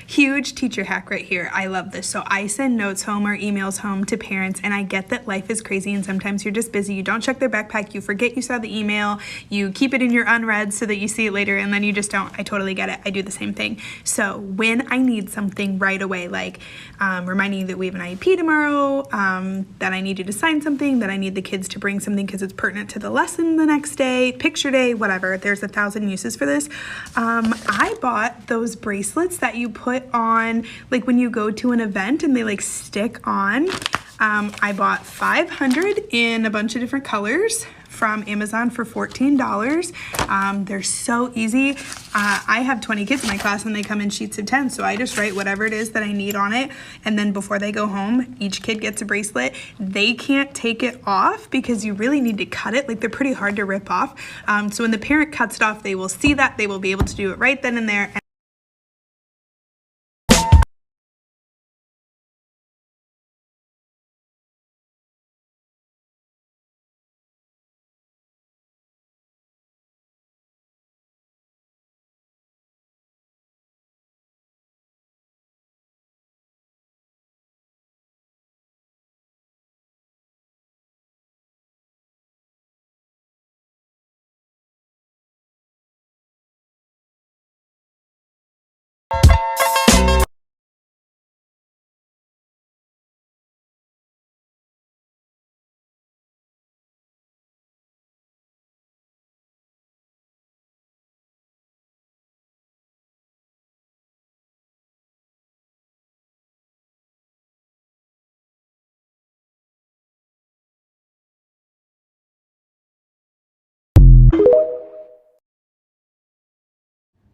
Huge teacher hack right here. I love this. So I send notes home or emails home to parents, and I get that life is crazy and sometimes you're just busy. You don't check their backpack, you forget you saw the email, you keep it in your unread so that you see it later, and then you just don't. I totally get it. I do the same thing. So when I need something right away, like reminding you that we have an IEP tomorrow, that I need you to sign something, that I need the kids to bring something because it's pertinent to the lesson the next day, picture day, whatever. There's 1,000 uses for this. I bought those bracelets that you put on like when you go to an event and they like stick on. I bought 500 in a bunch of different colors from Amazon for $14. They're so easy. I have 20 kids in my class and they come in sheets of 10, so I just write whatever it is that I need on it, and then before they go home, each kid gets a bracelet. They can't take it off because you really need to cut it. Like, they're pretty hard to rip off. So when the parent cuts it off, they will see that. They will be able to do it right then and there.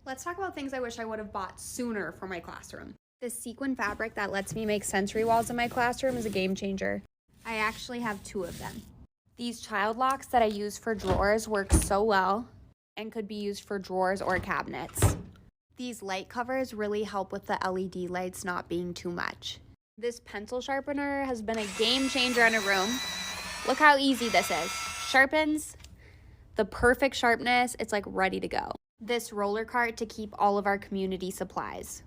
Let's talk about things I wish I would have bought sooner for my classroom. This sequin fabric that lets me make sensory walls in my classroom is a game changer. I actually have 2 of them. These child locks that I use for drawers work so well and could be used for drawers or cabinets. These light covers really help with the LED lights not being too much. This pencil sharpener has been a game changer in a room. Look how easy this is. Sharpens, the perfect sharpness, it's like ready to go. This roller cart to keep all of our community supplies.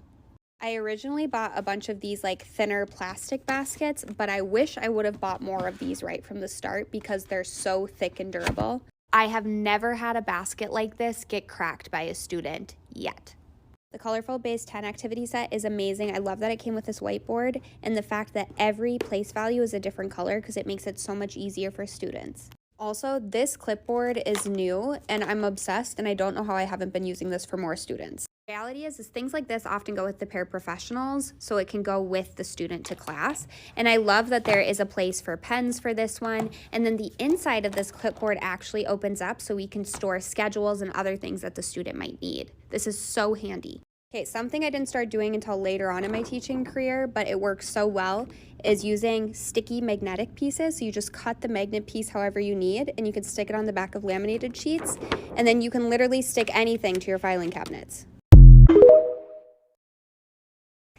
I originally bought a bunch of these like thinner plastic baskets, but I wish I would have bought more of these right from the start because they're so thick and durable. I have never had a basket like this get cracked by a student yet. The Colorful Base 10 activity set is amazing. I love that it came with this whiteboard and the fact that every place value is a different color because it makes it so much easier for students. Also, this clipboard is new and I'm obsessed, and I don't know how I haven't been using this for more students. The reality is things like this often go with the paraprofessionals, so it can go with the student to class. And I love that there is a place for pens for this one. And then the inside of this clipboard actually opens up so we can store schedules and other things that the student might need. This is so handy. Okay, something I didn't start doing until later on in my teaching career, but it works so well, is using sticky magnetic pieces. So you just cut the magnet piece however you need, and you can stick it on the back of laminated sheets, and then you can literally stick anything to your filing cabinets.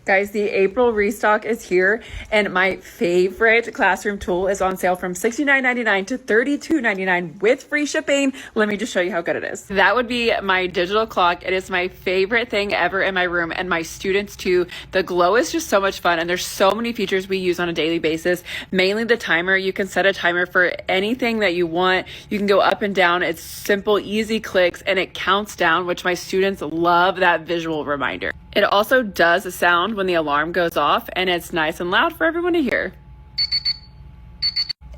Guys, the April restock is here, and my favorite classroom tool is on sale from $69.99 to $32.99 with free shipping. Let me just show you how good it is. That would be my digital clock. It is my favorite thing ever in my room, and my students too. The glow is just so much fun, and there's so many features we use on a daily basis. Mainly the timer. You can set a timer for anything that you want. You can go up and down. It's simple, easy clicks, and it counts down, which my students love that visual reminder. It also does a sound when the alarm goes off, and it's nice and loud for everyone to hear.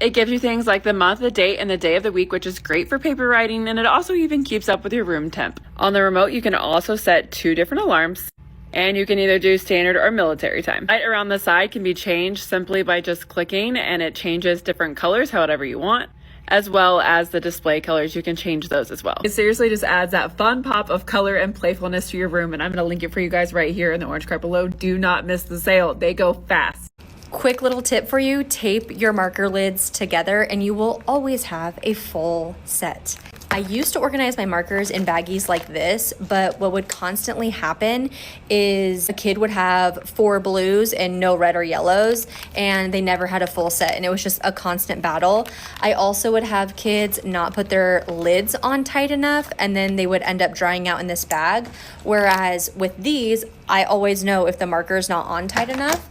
It gives you things like the month, the date, and the day of the week, which is great for paper writing, and it also even keeps up with your room temp. On the remote, you can also set 2 different alarms, and you can either do standard or military time. Light around the side can be changed simply by just clicking, and it changes different colors however you want, as well as the display colors. You can change those as well. It seriously just adds that fun pop of color and playfulness to your room, and I'm going to link it for you guys right here in the orange card below. Do not miss the sale. They go fast. Quick little tip for you, tape your marker lids together and you will always have a full set. I used to organize my markers in baggies like this, but what would constantly happen is a kid would have 4 blues and no red or yellows, and they never had a full set, and it was just a constant battle. I also would have kids not put their lids on tight enough, and then they would end up drying out in this bag. Whereas with these, I always know if the marker is not on tight enough.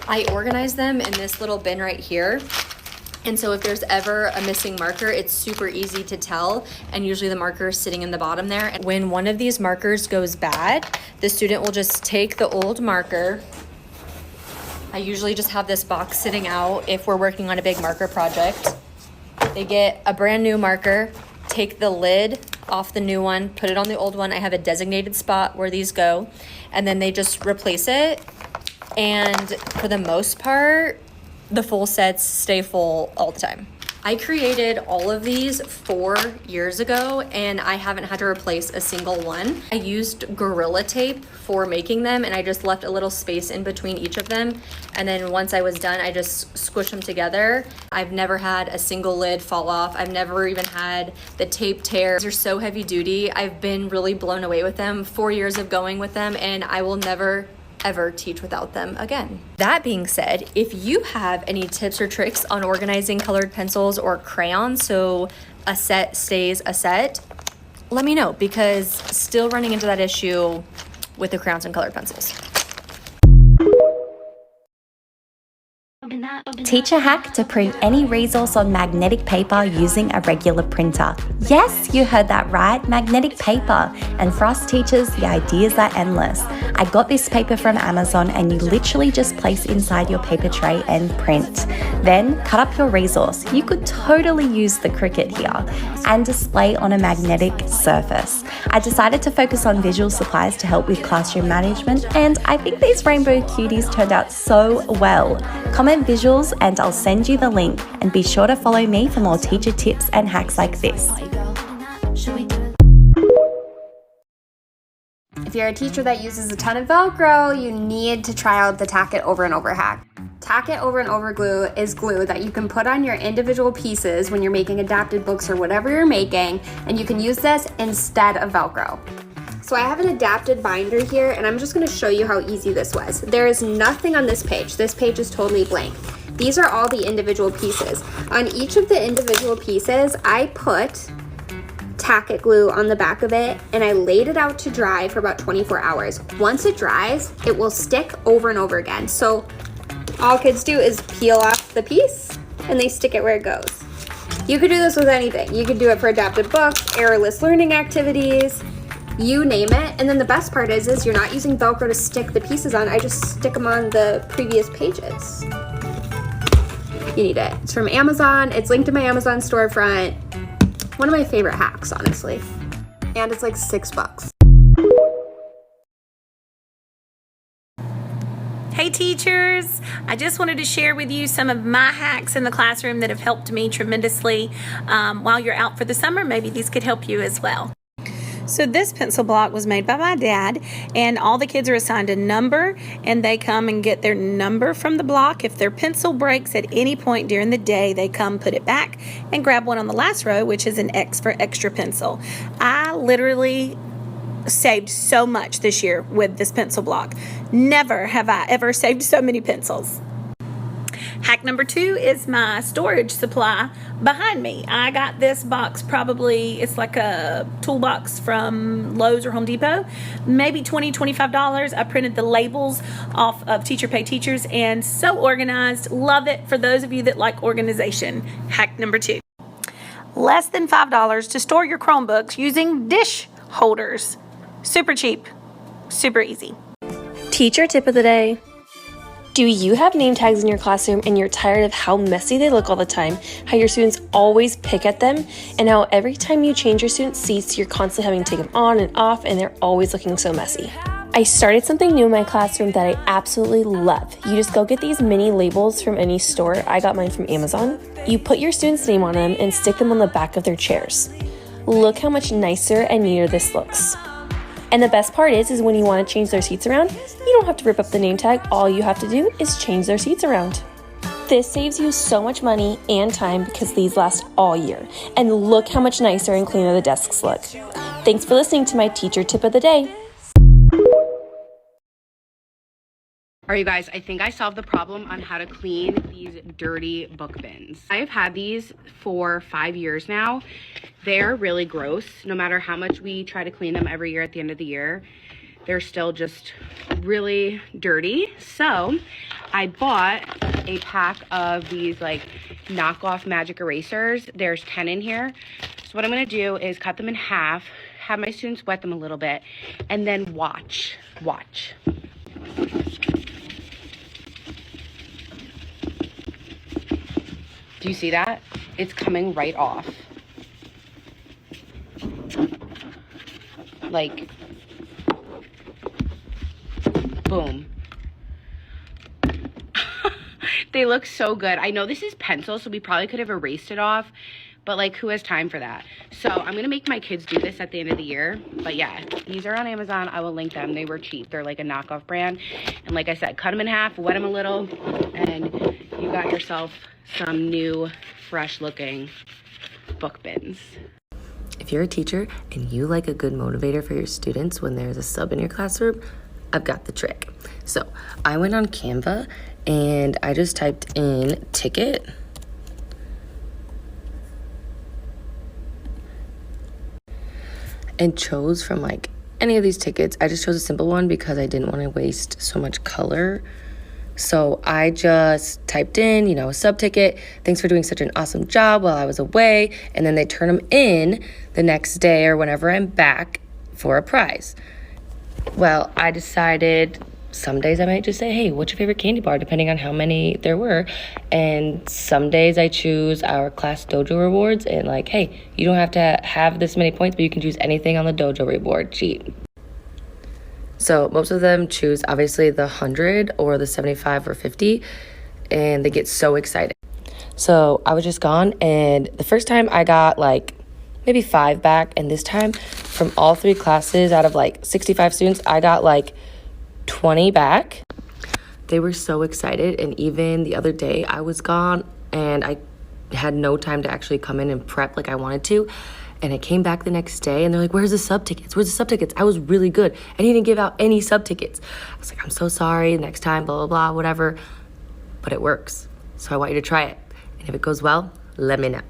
I organize them in this little bin right here. And so if there's ever a missing marker, it's super easy to tell. And usually the marker is sitting in the bottom there. And when one of these markers goes bad, the student will just take the old marker. I usually just have this box sitting out if we're working on a big marker project. They get a brand new marker, take the lid off the new one, put it on the old one. I have a designated spot where these go, and then they just replace it. And for the most part, the full sets stay full all the time. I created all of these 4 years ago, and I haven't had to replace a single one. I used Gorilla Tape for making them, and I just left a little space in between each of them. And then once I was done, I just squished them together. I've never had a single lid fall off. I've never even had the tape tear. They're so heavy duty. I've been really blown away with them. 4 years of going with them, and I will never ever teach without them again. That being said, if you have any tips or tricks on organizing colored pencils or crayons so a set stays a set, let me know, because still running into that issue with the crayons and colored pencils. Teacher hack to print any resource on magnetic paper using a regular printer. Yes, you heard that right, magnetic paper. And for us teachers, the ideas are endless. I got this paper from Amazon, and you literally just place inside your paper tray and print. Then cut up your resource. You could totally use the Cricut here and display on a magnetic surface. I decided to focus on visual supplies to help with classroom management, and I think these rainbow cuties turned out so well. Comment visuals and I'll send you the link, and be sure to follow me for more teacher tips and hacks like this. If you're a teacher that uses a ton of Velcro, you need to try out the Tack It Over and Over hack. Tack It Over and Over glue is glue that you can put on your individual pieces when you're making adapted books or whatever you're making, and you can use this instead of Velcro. So I have an adapted binder here, and I'm just going to show you how easy this was. There is nothing on this page. This page is totally blank. These are all the individual pieces. On each of the individual pieces, I put Tack It glue on the back of it, and I laid it out to dry for about 24 hours. Once it dries, it will stick over and over again. So all kids do is peel off the piece, and they stick it where it goes. You could do this with anything. You could do it for adapted books, errorless learning activities, you name it. And then the best part is you're not using Velcro to stick the pieces on. I just stick them on the previous pages. You need it. It's from Amazon. It's linked to my Amazon storefront. One of my favorite hacks, honestly. And it's like $6. Hey teachers, I just wanted to share with you some of my hacks in the classroom that have helped me tremendously while you're out for the summer. Maybe these could help you as well. So this pencil block was made by my dad, and all the kids are assigned a number, and they come and get their number from the block. If their pencil breaks at any point during the day, they come put it back and grab one on the last row, which is an X for extra pencil. I literally saved so much this year with this pencil block. Never have I ever saved so many pencils. Hack number 2 is my storage supply behind me. I got this box, probably it's like a toolbox from Lowe's or Home Depot, maybe $20, $25. I printed the labels off of Teacher Pay Teachers, and so organized. Love it for those of you that like organization. Hack number 2. Less than $5 to store your Chromebooks using dish holders. Super cheap, super easy. Teacher tip of the day. Do you have name tags in your classroom and you're tired of how messy they look all the time, how your students always pick at them, and how every time you change your students' seats, you're constantly having to take them on and off and they're always looking so messy? I started something new in my classroom that I absolutely love. You just go get these mini labels from any store. I got mine from Amazon. You put your student's name on them and stick them on the back of their chairs. Look how much nicer and neater this looks. And the best part is when you want to change their seats around, you don't have to rip up the name tag. All you have to do is change their seats around. This saves you so much money and time because these last all year. And look how much nicer and cleaner the desks look. Thanks for listening to my teacher tip of the day. All right, you guys, I think I solved the problem on how to clean these dirty book bins. I've had these for 5 years now. They're really gross. No matter how much we try to clean them every year at the end of the year, they're still just really dirty. So I bought a pack of these like knockoff magic erasers. There's 10 in here. So what I'm gonna do is cut them in half, have my students wet them a little bit, and then watch. Do you see that? It's coming right off. Like, boom. They look so good. I know this is pencil, so we probably could have erased it off, but like, who has time for that? So I'm gonna make my kids do this at the end of the year. But yeah, these are on Amazon. I will link them. They were cheap. They're like a knockoff brand. And like I said, cut them in half, wet them a little, and you got yourself some new, fresh looking book bins. If you're a teacher and you like a good motivator for your students when there's a sub in your classroom, I've got the trick. So I went on Canva and I just typed in ticket. And chose from like any of these tickets. I just chose a simple one because I didn't want to waste so much color. So I just typed in, a sub ticket. Thanks for doing such an awesome job while I was away. And then they turn them in the next day or whenever I'm back for a prize. Well, I decided some days I might just say, hey, what's your favorite candy bar, depending on how many there were. And some days I choose our class dojo rewards and like, hey, you don't have to have this many points, but you can choose anything on the dojo reward sheet. So most of them choose obviously the 100 or the 75 or 50, and they get so excited. So I was just gone, and the first time I got like maybe 5 back, and this time from all 3 classes out of like 65 students, I got like 20 back. They were so excited, and even the other day I was gone and I had no time to actually come in and prep like I wanted to. And I came back the next day and they're like, where's the sub tickets? I was really good. I didn't give out any sub tickets. I was like, I'm so sorry, next time, blah, blah, blah, whatever. But it works. So I want you to try it. And if it goes well, let me know.